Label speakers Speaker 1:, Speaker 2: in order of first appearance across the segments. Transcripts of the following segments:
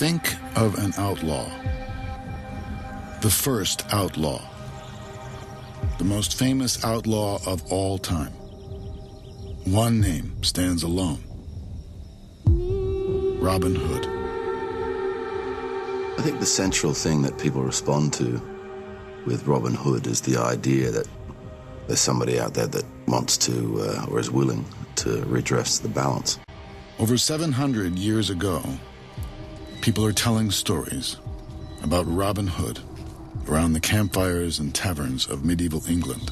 Speaker 1: Think of an outlaw. The first outlaw. The most famous outlaw of all time. One name stands alone. Robin Hood.
Speaker 2: I think the central thing that people respond to with Robin Hood is the idea that there's somebody out there that wants to, or is willing to redress the balance.
Speaker 1: Over 700 years ago, people are telling stories about Robin Hood around the campfires and taverns of medieval England.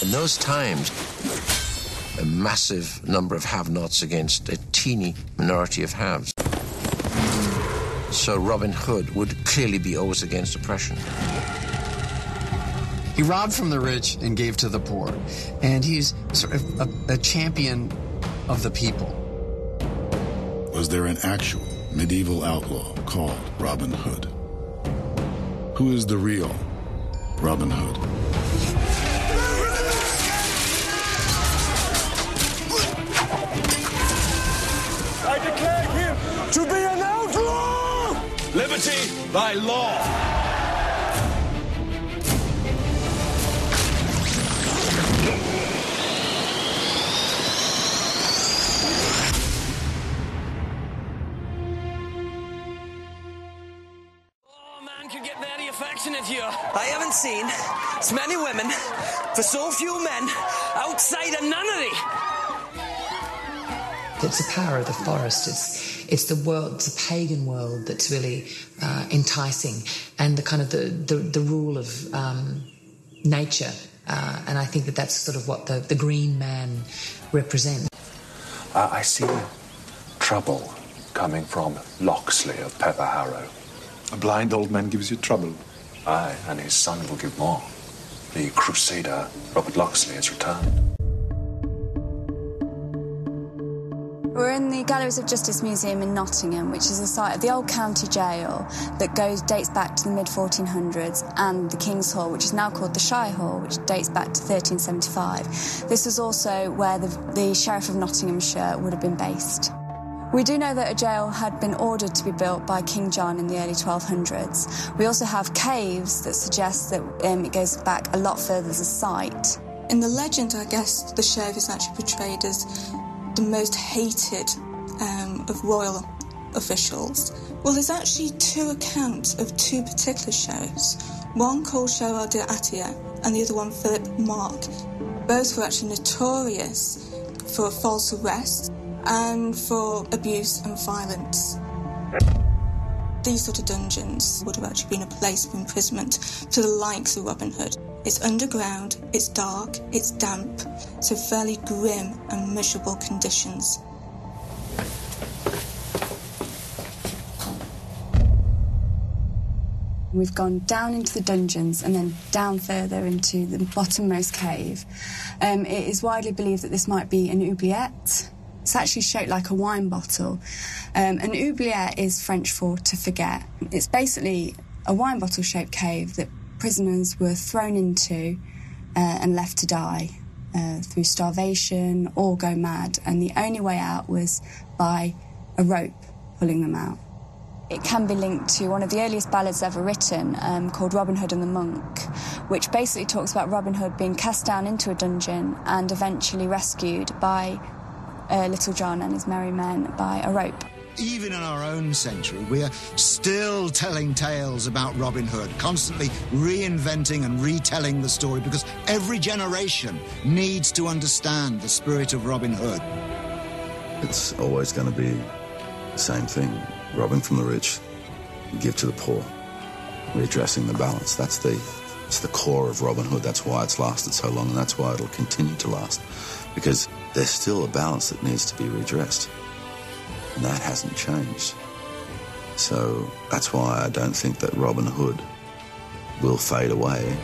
Speaker 3: In those times, a massive number of have-nots against a teeny minority of haves. So Robin Hood would clearly be always against oppression.
Speaker 4: He robbed from the rich and gave to the poor, and he's sort of a champion of the people.
Speaker 1: Was there an actual medieval outlaw called Robin Hood? Who is the real Robin Hood?
Speaker 5: I declare him to be an outlaw! Liberty by law!
Speaker 6: I haven't seen as many women for so few men outside of nunnery.
Speaker 7: It's the power of the forest. It's the world, it's the pagan world that's really enticing, and the kind of the rule of nature. And I think that's sort of what the Green Man represents.
Speaker 8: I see trouble coming from Locksley of Pepperharrow.
Speaker 9: A blind old man gives you trouble.
Speaker 8: Aye, and his son will give more. The Crusader Robert Locksley has returned.
Speaker 10: We're in the Galleries of Justice Museum in Nottingham, which is the site of the old county jail that dates back to the mid-1400s, and the King's Hall, which is now called the Shire Hall, which dates back to 1375. This was also where the Sheriff of Nottinghamshire would have been based. We do know that a jail had been ordered to be built by King John in the early 1200s. We also have caves that suggest that it goes back a lot further as a site.
Speaker 11: In the legend, I guess, the sheriff is actually portrayed as the most hated of royal officials. Well, there's actually two accounts of two particular sheriffs. One called Gerard de Attier and the other one Philip Mark. Both were actually notorious for false arrests and for abuse and violence. These sort of dungeons would have actually been a place of imprisonment to the likes of Robin Hood. It's underground, it's dark, it's damp, so fairly grim and miserable conditions.
Speaker 10: We've gone down into the dungeons and then down further into the bottommost cave. It is widely believed that this might be an oubliette. It's actually shaped like a wine bottle. An oubliette is French for to forget. It's basically a wine bottle-shaped cave that prisoners were thrown into and left to die through starvation or go mad, and the only way out was by a rope pulling them out. It can be linked to one of the earliest ballads ever written, called Robin Hood and the Monk, which basically talks about Robin Hood being cast down into a dungeon and eventually rescued by Little John and his merry men by a rope.
Speaker 12: Even in our own century, we are still telling tales about Robin Hood, constantly reinventing and retelling the story, because every generation needs to understand the spirit of Robin Hood.
Speaker 2: It's always going to be the same thing. Robbing from the rich, give to the poor, redressing the balance. It's the core of Robin Hood. That's why it's lasted so long, and that's why it'll continue to last, because there's still a balance that needs to be redressed, and that hasn't changed. So that's why I don't think that Robin Hood will fade away.